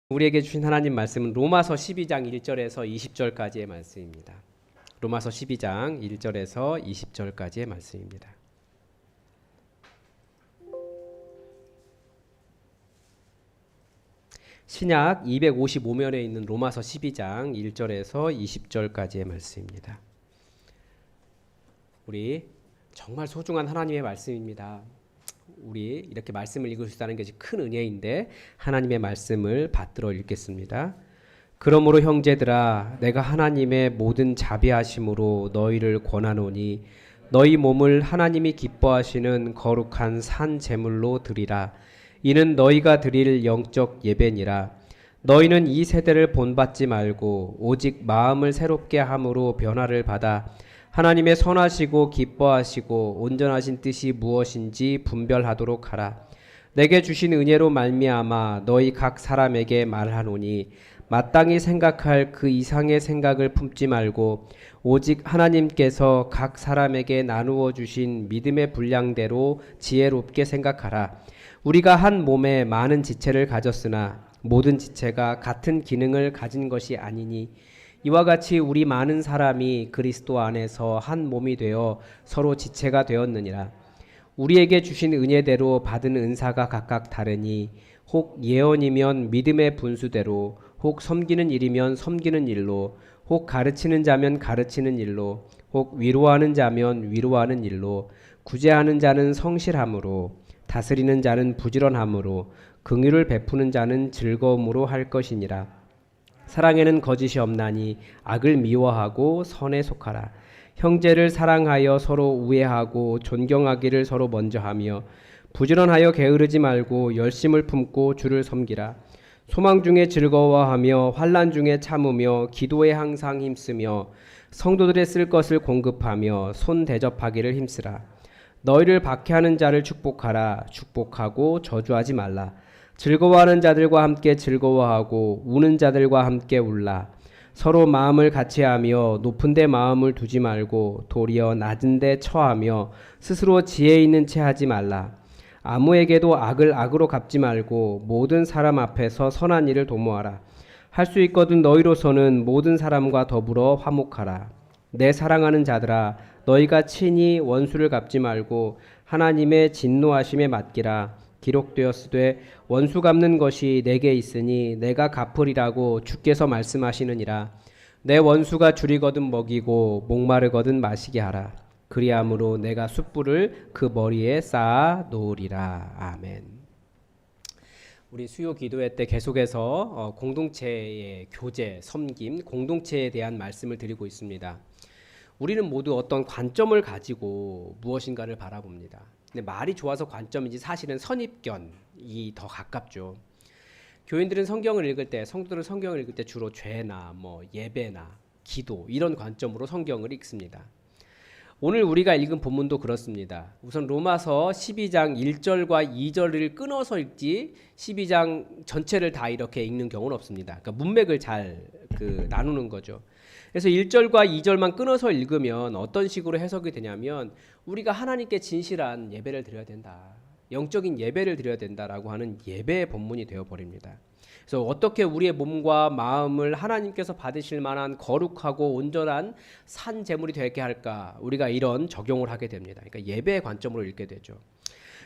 우리에게 주신 하나님 말씀은 로마서 12장 1절에서 20절까지의 말씀입니다. 로마서 12장 1절에서 20절까지의 말씀입니다. 신약 255면에 있는 로마서 12장 1절에서 20절까지의 말씀입니다. 우리 정말 소중한 하나님의 말씀입니다. 우리 이렇게 말씀을 읽을 수 있다는 것이 큰 은혜인데 하나님의 말씀을 받들어 읽겠습니다. 그러므로 형제들아 내가 하나님의 모든 자비하심으로 너희를 권하노니 너희 몸을 하나님이 기뻐하시는 거룩한 산 제물로 드리라. 이는 너희가 드릴 영적 예배니라. 너희는 이 세대를 본받지 말고 오직 마음을 새롭게 함으로 변화를 받아 하나님의 선하시고 기뻐하시고 온전하신 뜻이 무엇인지 분별하도록 하라. 내게 주신 은혜로 말미암아 너희 각 사람에게 말하노니 마땅히 생각할 그 이상의 생각을 품지 말고 오직 하나님께서 각 사람에게 나누어 주신 믿음의 분량대로 지혜롭게 생각하라. 우리가 한 몸에 많은 지체를 가졌으나 모든 지체가 같은 기능을 가진 것이 아니니 이와 같이 우리 많은 사람이 그리스도 안에서 한 몸이 되어 서로 지체가 되었느니라. 우리에게 주신 은혜대로 받은 은사가 각각 다르니 혹 예언이면 믿음의 분수대로, 혹 섬기는 일이면 섬기는 일로, 혹 가르치는 자면 가르치는 일로, 혹 위로하는 자면 위로하는 일로, 구제하는 자는 성실함으로, 다스리는 자는 부지런함으로, 긍휼을 베푸는 자는 즐거움으로 할 것이니라. 사랑에는 거짓이 없나니 악을 미워하고 선에 속하라. 형제를 사랑하여 서로 우애하고 존경하기를 서로 먼저 하며 부지런하여 게으르지 말고 열심을 품고 주를 섬기라. 소망 중에 즐거워하며 환난 중에 참으며 기도에 항상 힘쓰며 성도들의 쓸 것을 공급하며 손 대접하기를 힘쓰라. 너희를 박해하는 자를 축복하라. 축복하고 저주하지 말라. 즐거워하는 자들과 함께 즐거워하고 우는 자들과 함께 울라. 서로 마음을 같이하며 높은 데 마음을 두지 말고 도리어 낮은 데 처하며 스스로 지혜 있는 채 하지 말라. 아무에게도 악을 악으로 갚지 말고 모든 사람 앞에서 선한 일을 도모하라. 할 수 있거든 너희로서는 모든 사람과 더불어 화목하라. 내 사랑하는 자들아 너희가 친히 원수를 갚지 말고 하나님의 진노하심에 맡기라. 기록되었으되 원수 갚는 것이 내게 있으니 내가 갚으리라고 주께서 말씀하시느니라. 내 원수가 줄이거든 먹이고 목마르거든 마시게 하라. 그리함으로 내가 숯불을 그 머리에 쌓아 놓으리라. 아멘. 우리 수요 기도회 때 계속해서 공동체의 교제, 섬김, 공동체에 대한 말씀을 드리고 있습니다. 우리는 모두 어떤 관점을 가지고 무엇인가를 바라봅니다. 근데 말이 좋아서 관점이지 사실은 선입견이 더 가깝죠. 교인들은 성경을 읽을 때, 성도들은 성경을 읽을 때 주로 죄나 예배나 기도 이런 관점으로 성경을 읽습니다. 오늘 우리가 읽은 본문도 그렇습니다. 우선 로마서 12장 1절과 2절을 끊어서 읽지 12장 전체를 다 이렇게 읽는 경우는 없습니다. 그러니까 문맥을 잘 나누는 거죠. 그래서 1절과 2절만 끊어서 읽으면 어떤 식으로 해석이 되냐면 우리가 하나님께 진실한 예배를 드려야 된다. 영적인 예배를 드려야 된다라고 하는 예배의 본문이 되어버립니다. 그래서 어떻게 우리의 몸과 마음을 하나님께서 받으실 만한 거룩하고 온전한 산 제물이 되게 할까? 우리가 이런 적용을 하게 됩니다. 그러니까 예배의 관점으로 읽게 되죠.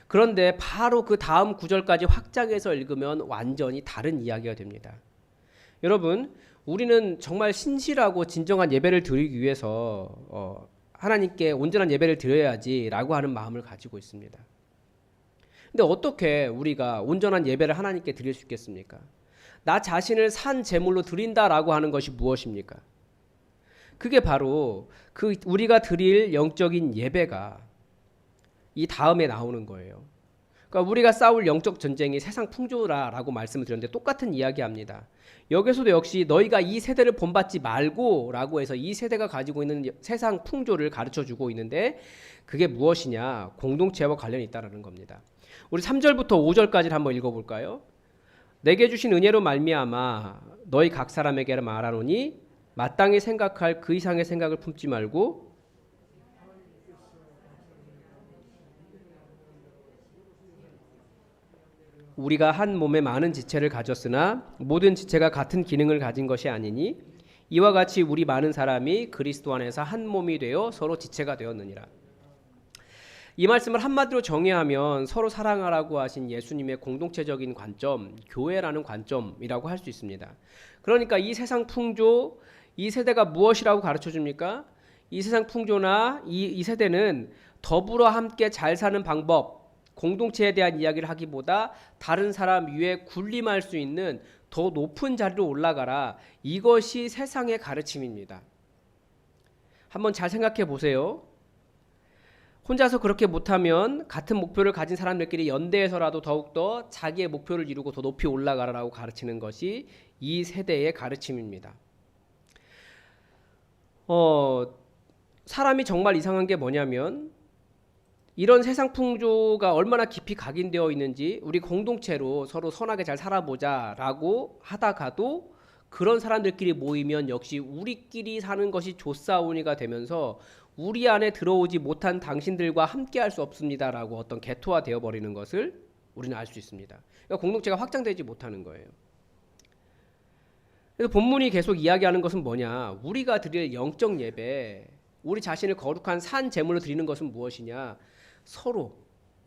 그런데 바로 그 다음 구절까지 확장해서 읽으면 완전히 다른 이야기가 됩니다. 여러분, 우리는 정말 신실하고 진정한 예배를 드리기 위해서 하나님께 온전한 예배를 드려야지라고 하는 마음을 가지고 있습니다. 근데 어떻게 우리가 온전한 예배를 하나님께 드릴 수 있겠습니까? 나 자신을 산 제물로 드린다라고 하는 것이 무엇입니까? 그게 바로 우리가 드릴 영적인 예배가 이 다음에 나오는 거예요. 그러니까 우리가 싸울 영적 전쟁이 세상 풍조라라고 말씀을 드렸는데 똑같은 이야기합니다. 여기서도 역시 너희가 이 세대를 본받지 말고라고 해서 이 세대가 가지고 있는 세상 풍조를 가르쳐주고 있는데 그게 무엇이냐? 공동체와 관련이 있다는 겁니다. 우리 3절부터 5절까지를 한번 읽어볼까요? 내게 주신 은혜로 말미암아 너희 각 사람에게 말하노니 마땅히 생각할 그 이상의 생각을 품지 말고 우리가 한 몸에 많은 지체를 가졌으나 모든 지체가 같은 기능을 가진 것이 아니니 이와 같이 우리 많은 사람이 그리스도 안에서 한 몸이 되어 서로 지체가 되었느니라. 이 말씀을 한마디로 정의하면 서로 사랑하라고 하신 예수님의 공동체적인 관점, 교회라는 관점이라고 할 수 있습니다. 그러니까 이 세상 풍조, 이 세대가 무엇이라고 가르쳐 줍니까? 이 세상 풍조나 이 세대는 더불어 함께 잘 사는 방법, 공동체에 대한 이야기를 하기보다 다른 사람 위에 군림할 수 있는 더 높은 자리로 올라가라. 이것이 세상의 가르침입니다. 한번 잘 생각해 보세요. 혼자서 그렇게 못하면 같은 목표를 가진 사람들끼리 연대해서라도 더욱더 자기의 목표를 이루고 더 높이 올라가라고 가르치는 것이 이 세대의 가르침입니다. 사람이 정말 이상한 게 뭐냐면 이런 세상 풍조가 얼마나 깊이 각인되어 있는지 우리 공동체로 서로 선하게 잘 살아보자라고 하다가도 그런 사람들끼리 모이면 역시 우리끼리 사는 것이 좋사오니가 되면서 우리 안에 들어오지 못한 당신들과 함께할 수 없습니다라고 어떤 개토화 되어버리는 것을 우리는 알 수 있습니다. 그러니까 공동체가 확장되지 못하는 거예요. 그래서 본문이 계속 이야기하는 것은 뭐냐? 우리가 드릴 영적 예배, 우리 자신을 거룩한 산 제물로 드리는 것은 무엇이냐? 서로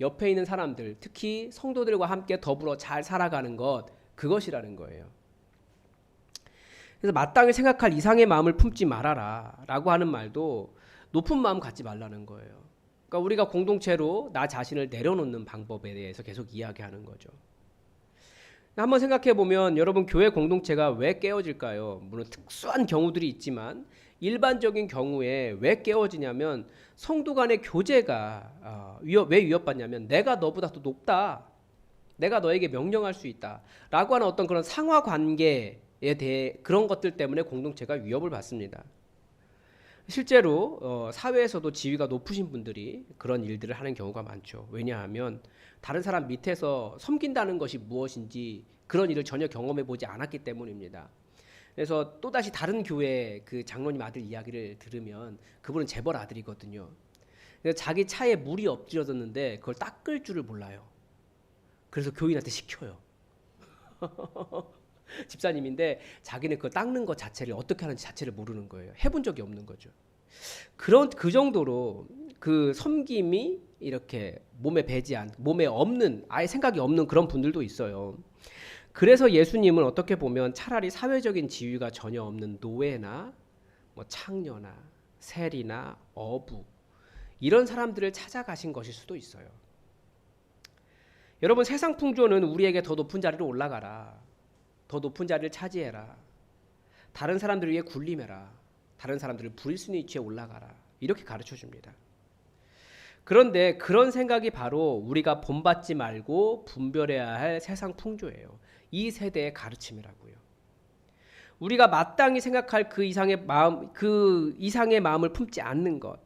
옆에 있는 사람들, 특히 성도들과 함께 더불어 잘 살아가는 것, 그것이라는 거예요. 그래서 마땅히 생각할 이상의 마음을 품지 말아라 라고 하는 말도 높은 마음 갖지 말라는 거예요. 그러니까 우리가 공동체로 나 자신을 내려놓는 방법에 대해서 계속 이야기하는 거죠. 한번 생각해 보면 여러분 교회 공동체가 왜 깨어질까요? 물론 특수한 경우들이 있지만 일반적인 경우에 왜 깨어지냐면 성도 간의 교제가 왜 위협받냐면 내가 너보다 더 높다. 내가 너에게 명령할 수 있다. 라고 하는 어떤 그런 상하 관계에 대해 그런 것들 때문에 공동체가 위협을 받습니다. 실제로 사회에서도 지위가 높으신 분들이 그런 일들을 하는 경우가 많죠. 왜냐하면 다른 사람 밑에서 섬긴다는 것이 무엇인지 그런 일을 전혀 경험해 보지 않았기 때문입니다. 그래서 또다시 다른 교회 그 장로님 아들 이야기를 들으면 그분은 재벌 아들이거든요. 그래서 자기 차에 물이 엎드려졌는데 그걸 닦을 줄을 몰라요. 그래서 교인한테 시켜요. 집사님인데 자기는 그걸 닦는 것 자체를 어떻게 하는지 자체를 모르는 거예요. 해본 적이 없는 거죠. 그 정도로 그 섬김이 이렇게 몸에 없는, 아예 생각이 없는 그런 분들도 있어요. 그래서 예수님은 어떻게 보면 차라리 사회적인 지위가 전혀 없는 노예나 창녀나 세리나 어부 이런 사람들을 찾아가신 것일 수도 있어요. 여러분 세상 풍조는 우리에게 더 높은 자리로 올라가라. 더 높은 자리를 차지해라. 다른 사람들 위해 군림해라. 다른 사람들을 부릴 수 있는 위치에 올라가라. 이렇게 가르쳐 줍니다. 그런데 그런 생각이 바로 우리가 본받지 말고 분별해야 할 세상 풍조예요. 이 세대의 가르침이라고요. 우리가 마땅히 생각할 그 이상의 마음을 품지 않는 것.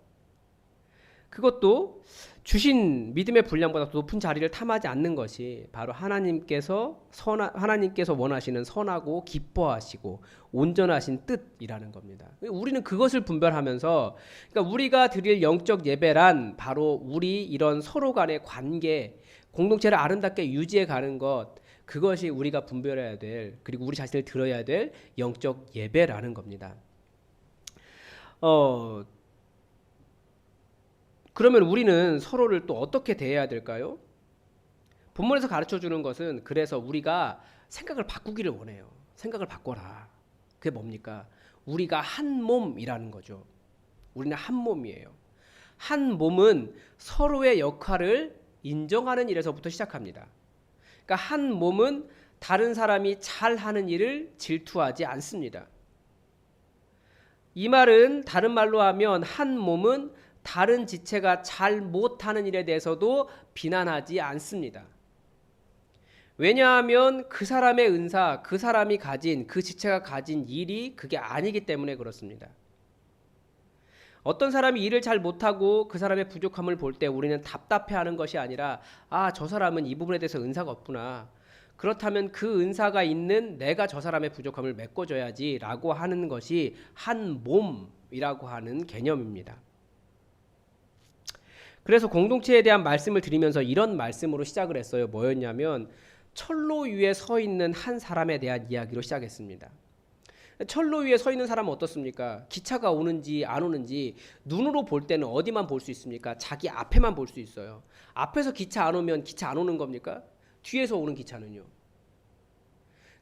그것도 주신 믿음의 분량보다 높은 자리를 탐하지 않는 것이 바로 하나님께서 원하시는 선하고 기뻐하시고 온전하신 뜻이라는 겁니다. 우리는 그것을 분별하면서 그러니까 우리가 드릴 영적 예배란 바로 우리 이런 서로 간의 관계, 공동체를 아름답게 유지해 가는 것, 그것이 우리가 분별해야 될, 그리고 우리 자신을 들어야 될 영적 예배라는 겁니다. 그러면 우리는 서로를 또 어떻게 대해야 될까요? 본문에서 가르쳐 주는 것은 그래서 우리가 생각을 바꾸기를 원해요. 생각을 바꿔라. 그게 뭡니까? 우리가 한 몸이라는 거죠. 우리는 한 몸이에요. 한 몸은 서로의 역할을 인정하는 일에서부터 시작합니다. 그러니까 한 몸은 다른 사람이 잘하는 일을 질투하지 않습니다. 이 말은 다른 말로 하면 한 몸은 다른 지체가 잘 못하는 일에 대해서도 비난하지 않습니다. 왜냐하면 그 사람의 은사, 그 사람이 가진, 그 지체가 가진 일이 그게 아니기 때문에 그렇습니다. 어떤 사람이 일을 잘 못하고 그 사람의 부족함을 볼 때 우리는 답답해하는 것이 아니라 저 사람은 이 부분에 대해서 은사가 없구나. 그렇다면 그 은사가 있는 내가 저 사람의 부족함을 메꿔줘야지 라고 하는 것이 한 몸이라고 하는 개념입니다. 그래서 공동체에 대한 말씀을 드리면서 이런 말씀으로 시작을 했어요. 뭐였냐면 철로 위에 서 있는 한 사람에 대한 이야기로 시작했습니다. 철로 위에 서 있는 사람은 어떻습니까? 기차가 오는지 안 오는지 눈으로 볼 때는 어디만 볼 수 있습니까? 자기 앞에만 볼 수 있어요. 앞에서 기차 안 오면 기차 안 오는 겁니까? 뒤에서 오는 기차는요.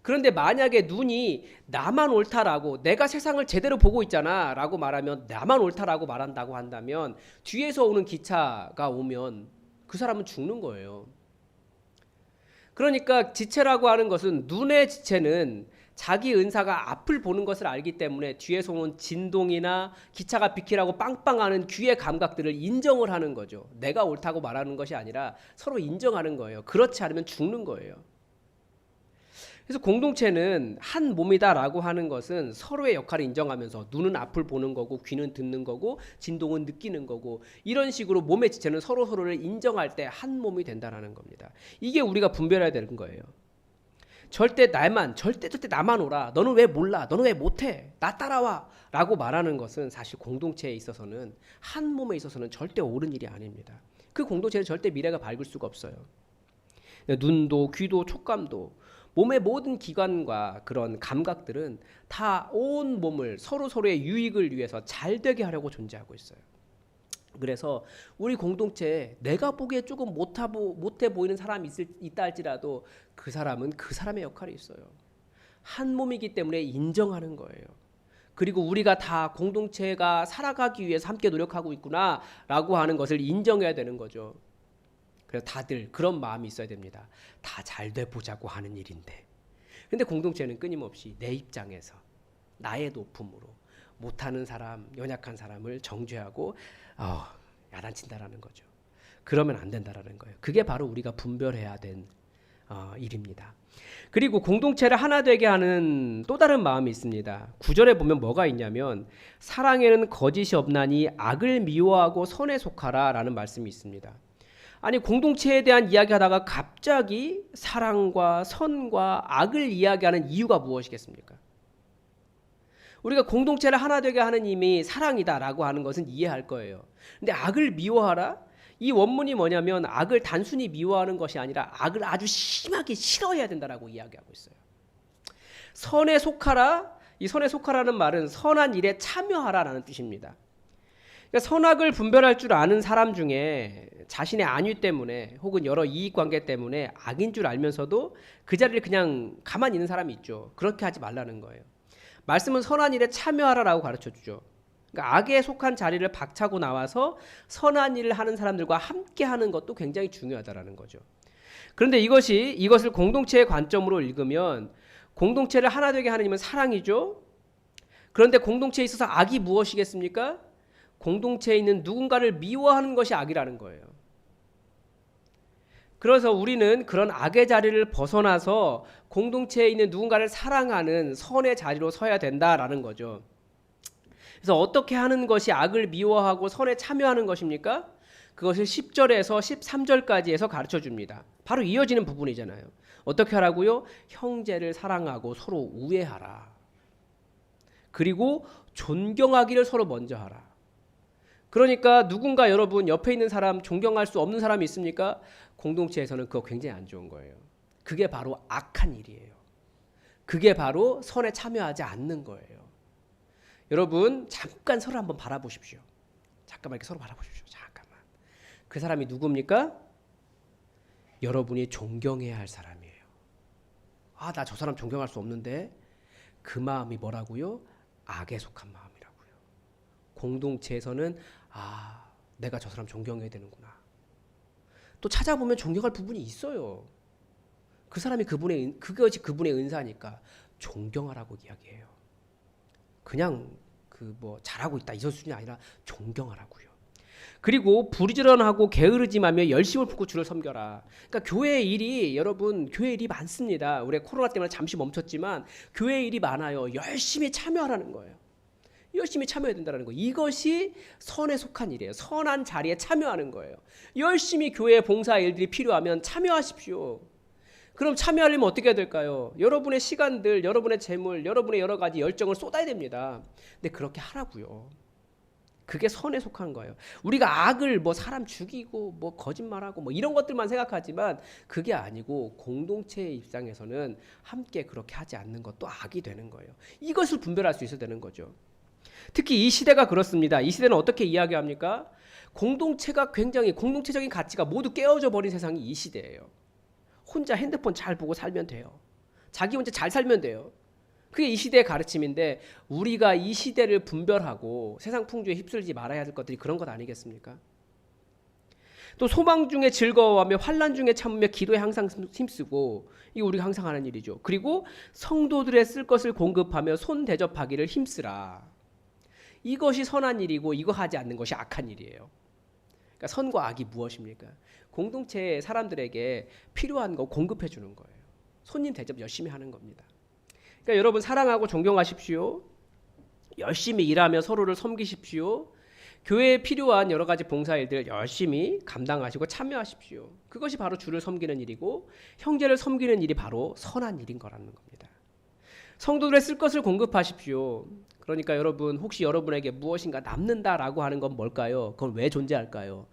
그런데 만약에 눈이 나만 옳다라고, 내가 세상을 제대로 보고 있잖아 라고 말하면, 나만 옳다라고 말한다고 한다면 뒤에서 오는 기차가 오면 그 사람은 죽는 거예요. 그러니까 지체라고 하는 것은, 눈의 지체는 자기 은사가 앞을 보는 것을 알기 때문에 뒤에서 오는 진동이나 기차가 비키라고 빵빵하는 귀의 감각들을 인정을 하는 거죠. 내가 옳다고 말하는 것이 아니라 서로 인정하는 거예요. 그렇지 않으면 죽는 거예요. 그래서 공동체는 한 몸이다라고 하는 것은 서로의 역할을 인정하면서, 눈은 앞을 보는 거고 귀는 듣는 거고 진동은 느끼는 거고, 이런 식으로 몸의 지체는 서로를 인정할 때 한 몸이 된다는 겁니다. 이게 우리가 분별해야 되는 거예요. 절대 나만 오라, 너는 왜 몰라, 너는 왜 못해, 나 따라와 라고 말하는 것은 사실 공동체에 있어서는, 한 몸에 있어서는 절대 옳은 일이 아닙니다. 그 공동체는 절대 미래가 밝을 수가 없어요. 눈도 귀도 촉감도 몸의 모든 기관과 그런 감각들은 다 온 몸을 서로의 유익을 위해서 잘 되게 하려고 존재하고 있어요. 그래서 우리 공동체에 내가 보기에 조금 못해 보이는 사람이 있다 할지라도 그 사람은 그 사람의 역할이 있어요. 한 몸이기 때문에 인정하는 거예요. 그리고 우리가 다 공동체가 살아가기 위해서 함께 노력하고 있구나 라고 하는 것을 인정해야 되는 거죠. 그래서 다들 그런 마음이 있어야 됩니다. 다 잘 돼 보자고 하는 일인데. 근데 공동체는 끊임없이 내 입장에서 나의 높음으로 못하는 사람, 연약한 사람을 정죄하고 야단친다라는 거죠. 그러면 안 된다라는 거예요. 그게 바로 우리가 분별해야 된 일입니다. 그리고 공동체를 하나 되게 하는 또 다른 마음이 있습니다. 9절에 보면 뭐가 있냐면, 사랑에는 거짓이 없나니 악을 미워하고 선에 속하라 라는 말씀이 있습니다. 아니, 공동체에 대한 이야기하다가 갑자기 사랑과 선과 악을 이야기하는 이유가 무엇이겠습니까? 우리가 공동체를 하나 되게 하는 힘이 사랑이다라고 하는 것은 이해할 거예요. 근데 악을 미워하라? 이 원문이 뭐냐면, 악을 단순히 미워하는 것이 아니라 악을 아주 심하게 싫어해야 된다라고 이야기하고 있어요. 선에 속하라? 이 선에 속하라는 말은 선한 일에 참여하라라는 뜻입니다. 그러니까 선악을 분별할 줄 아는 사람 중에 자신의 안위 때문에 혹은 여러 이익관계 때문에 악인 줄 알면서도 그 자리를 그냥 가만히 있는 사람이 있죠. 그렇게 하지 말라는 거예요. 말씀은 선한 일에 참여하라라고 가르쳐주죠. 그러니까 악에 속한 자리를 박차고 나와서 선한 일을 하는 사람들과 함께 하는 것도 굉장히 중요하다라는 거죠. 그런데 이것을 공동체의 관점으로 읽으면, 공동체를 하나 되게 하는 힘은 사랑이죠. 그런데 공동체에 있어서 악이 무엇이겠습니까? 공동체에 있는 누군가를 미워하는 것이 악이라는 거예요. 그래서 우리는 그런 악의 자리를 벗어나서 공동체에 있는 누군가를 사랑하는 선의 자리로 서야 된다라는 거죠. 그래서 어떻게 하는 것이 악을 미워하고 선에 참여하는 것입니까? 그것을 10절에서 13절까지에서 가르쳐 줍니다. 바로 이어지는 부분이잖아요. 어떻게 하라고요? 형제를 사랑하고 서로 우애하라. 그리고 존경하기를 서로 먼저 하라. 그러니까 누군가, 여러분 옆에 있는 사람 존경할 수 없는 사람이 있습니까? 공동체에서는 그거 굉장히 안 좋은 거예요. 그게 바로 악한 일이에요. 그게 바로 선에 참여하지 않는 거예요. 여러분 잠깐 서로 한번 바라보십시오. 잠깐만 이렇게 서로 바라보십시오. 잠깐만. 그 사람이 누굽니까? 여러분이 존경해야 할 사람이에요. 나 저 사람 존경할 수 없는데, 그 마음이 뭐라고요? 악에 속한 마음이라고요. 공동체에서는 내가 저 사람 존경해야 되는구나. 또 찾아보면 존경할 부분이 있어요. 그 사람이 그것이 그분의 은사니까 존경하라고 이야기해요. 그냥 잘하고 있다 이 수준이 아니라 존경하라고요. 그리고 부지런하고 게으르지마며 열심을 품고 주를 섬겨라. 그러니까 교회 일이 많습니다. 우리 코로나 때문에 잠시 멈췄지만 교회 일이 많아요. 열심히 참여하라는 거예요. 열심히 참여해야 된다는 거예요. 이것이 선에 속한 일이에요. 선한 자리에 참여하는 거예요. 열심히 교회 봉사 일들이 필요하면 참여하십시오. 그럼 참여하려면 어떻게 해야 될까요? 여러분의 시간들, 여러분의 재물, 여러분의 여러 가지 열정을 쏟아야 됩니다. 근데 그렇게 하라고요. 그게 선에 속한 거예요. 우리가 악을 뭐 사람 죽이고 뭐 거짓말하고 뭐 이런 것들만 생각하지만 그게 아니고 공동체의 입장에서는 함께 그렇게 하지 않는 것도 악이 되는 거예요. 이것을 분별할 수 있어야 되는 거죠. 특히 이 시대가 그렇습니다. 이 시대는 어떻게 이야기합니까? 공동체가 굉장히 공동체적인 가치가 모두 깨어져 버린 세상이 이 시대예요. 혼자 핸드폰 잘 보고 살면 돼요. 자기 혼자 잘 살면 돼요. 그게 이 시대의 가르침인데 우리가 이 시대를 분별하고 세상 풍조에 휩쓸리지 말아야 할 것들이 그런 것 아니겠습니까? 또 소망 중에 즐거워하며 환난 중에 참으며 기도에 항상 힘쓰고 이거 우리가 항상 하는 일이죠. 그리고 성도들의 쓸 것을 공급하며 손 대접하기를 힘쓰라. 이것이 선한 일이고 이거 하지 않는 것이 악한 일이에요. 그러니까 선과 악이 무엇입니까? 공동체의 사람들에게 필요한 거 공급해 주는 거예요. 손님 대접 열심히 하는 겁니다. 그러니까 여러분 사랑하고 존경하십시오. 열심히 일하며 서로를 섬기십시오. 교회에 필요한 여러 가지 봉사일들 열심히 감당하시고 참여하십시오. 그것이 바로 주를 섬기는 일이고 형제를 섬기는 일이 바로 선한 일인 거라는 겁니다. 성도들의 쓸 것을 공급하십시오. 그러니까 여러분 혹시 여러분에게 무엇인가 남는다라고 하는 건 뭘까요? 그건 왜 존재할까요?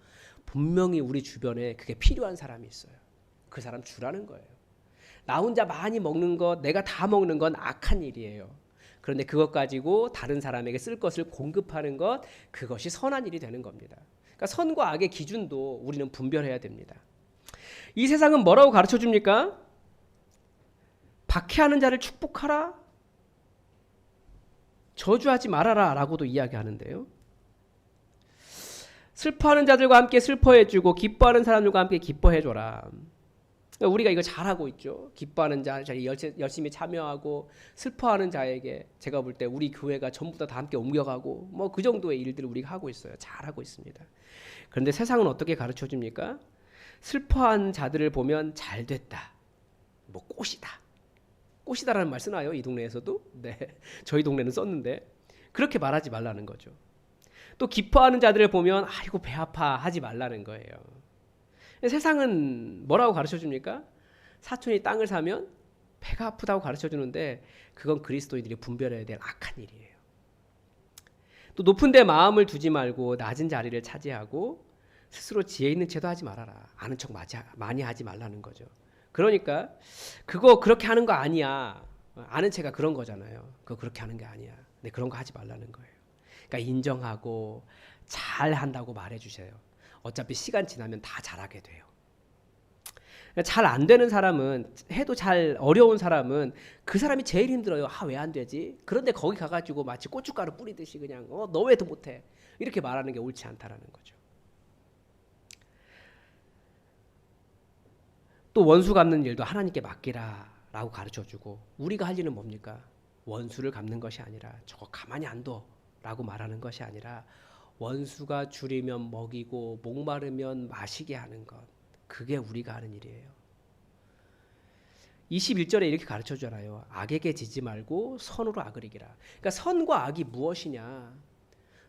분명히 우리 주변에 그게 필요한 사람이 있어요. 그 사람 주라는 거예요. 나 혼자 많이 먹는 것, 내가 다 먹는 건 악한 일이에요. 그런데 그것 가지고 다른 사람에게 쓸 것을 공급하는 것, 그것이 선한 일이 되는 겁니다. 그러니까 선과 악의 기준도 우리는 분별해야 됩니다. 이 세상은 뭐라고 가르쳐 줍니까? 박해하는 자를 축복하라, 저주하지 말아라 라고도 이야기하는데요. 슬퍼하는 자들과 함께 슬퍼해주고 기뻐하는 사람들과 함께 기뻐해줘라. 우리가 이거 잘하고 있죠. 기뻐하는 자, 열심히 참여하고 슬퍼하는 자에게 제가 볼 때 우리 교회가 전부 다 함께 옮겨가고 뭐 그 정도의 일들을 우리가 하고 있어요. 잘하고 있습니다. 그런데 세상은 어떻게 가르쳐 줍니까? 슬퍼한 자들을 보면 잘됐다. 뭐 꽃이다. 꽃이다라는 말 쓰나요? 이 동네에서도? 네. 저희 동네는 썼는데 그렇게 말하지 말라는 거죠. 또 기뻐하는 자들을 보면 아이고 배 아파 하지 말라는 거예요. 세상은 뭐라고 가르쳐 줍니까? 사촌이 땅을 사면 배가 아프다고 가르쳐 주는데 그건 그리스도인들이 분별해야 될 악한 일이에요. 또 높은 데 마음을 두지 말고 낮은 자리를 차지하고 스스로 지혜 있는 체도 하지 말아라. 아는 척 많이 하지 말라는 거죠. 그러니까 그거 그렇게 하는 거 아니야. 아는 체가 그런 거잖아요. 그거 그렇게 하는 게 아니야. 근데 그런 거 하지 말라는 거예요. 그러니까 인정하고 잘 한다고 말해 주세요. 어차피 시간 지나면 다 잘하게 돼요. 잘 안 되는 사람은 해도 잘 어려운 사람은 그 사람이 제일 힘들어요. 아, 왜 안 되지? 그런데 거기 가가지고 마치 고춧가루 뿌리듯이 그냥 너 왜 더 못해? 이렇게 말하는 게 옳지 않다라는 거죠. 또 원수 갚는 일도 하나님께 맡기라라고 가르쳐주고 우리가 할 일은 뭡니까? 원수를 갚는 것이 아니라 저거 가만히 안 둬라고 말하는 것이 아니라 원수가 줄이면 먹이고 목마르면 마시게 하는 것, 그게 우리가 하는 일이에요. 21절에 이렇게 가르쳐주잖아요. 악에게 지지 말고 선으로 악을 이기라. 그러니까 선과 악이 무엇이냐?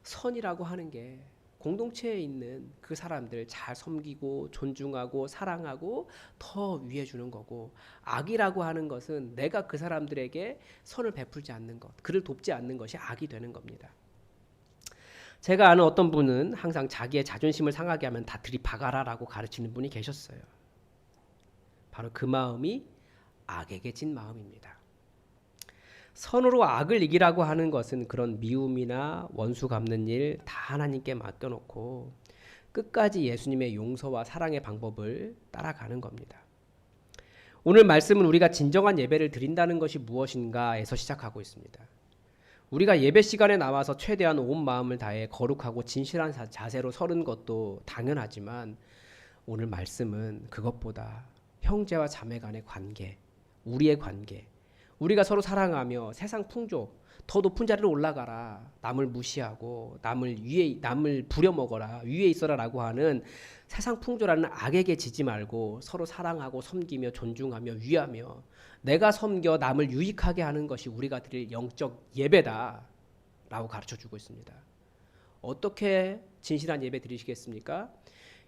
선이라고 하는 게 공동체에 있는 그 사람들 잘 섬기고 존중하고 사랑하고 더 위해 주는 거고, 악이라고 하는 것은 내가 그 사람들에게 선을 베풀지 않는 것, 그를 돕지 않는 것이 악이 되는 겁니다. 제가 아는 어떤 분은 항상 자기의 자존심을 상하게 하면 다 들이박아라라고 가르치는 분이 계셨어요. 바로 그 마음이 악에게 진 마음입니다. 선으로 악을 이기라고 하는 것은 그런 미움이나 원수 갚는 일 다 하나님께 맡겨놓고 끝까지 예수님의 용서와 사랑의 방법을 따라가는 겁니다. 오늘 말씀은 우리가 진정한 예배를 드린다는 것이 무엇인가에서 시작하고 있습니다. 우리가 예배 시간에 나와서 최대한 온 마음을 다해 거룩하고 진실한 자세로 서는 것도 당연하지만 오늘 말씀은 그것보다 형제와 자매 간의 관계, 우리의 관계, 우리가 서로 사랑하며 세상 풍조, 더 높은 자리로 올라가라, 남을 무시하고 남을 부려먹어라, 위에 있어라라고 하는 세상 풍조라는 악에게 지지 말고 서로 사랑하고 섬기며 존중하며 위하며 내가 섬겨 남을 유익하게 하는 것이 우리가 드릴 영적 예배다라고 가르쳐주고 있습니다. 어떻게 진실한 예배 드리시겠습니까?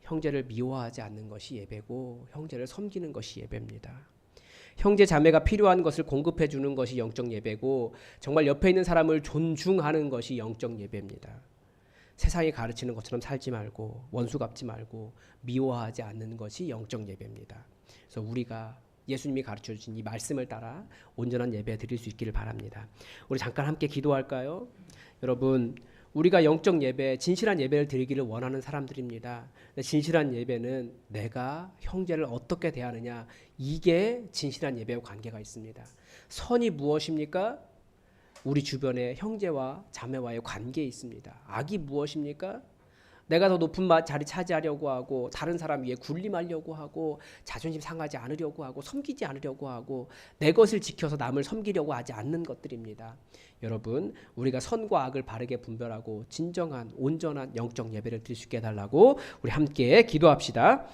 형제를 미워하지 않는 것이 예배고 형제를 섬기는 것이 예배입니다. 형제 자매가 필요한 것을 공급해 주는 것이 영적 예배고 정말 옆에 있는 사람을 존중하는 것이 영적 예배입니다. 세상이 가르치는 것처럼 살지 말고 원수 갚지 말고 미워하지 않는 것이 영적 예배입니다. 그래서 우리가 예수님이 가르쳐 주신 이 말씀을 따라 온전한 예배 드릴 수 있기를 바랍니다. 우리 잠깐 함께 기도할까요? 여러분, 우리가 영적 예배, 진실한 예배를 드리기를 원하는 사람들입니다. 진실한 예배는 내가 형제를 어떻게 대하느냐, 이게 진실한 예배와 관계가 있습니다. 선이 무엇입니까? 우리 주변의 형제와 자매와의 관계에 있습니다. 악이 무엇입니까? 내가 더 높은 자리 차지하려고 하고 다른 사람 위에 군림하려고 하고 자존심 상하지 않으려고 하고 섬기지 않으려고 하고 내 것을 지켜서 남을 섬기려고 하지 않는 것들입니다. 여러분, 우리가 선과 악을 바르게 분별하고 진정한 온전한 영적 예배를 드릴 수 있게 해달라고 우리 함께 기도합시다.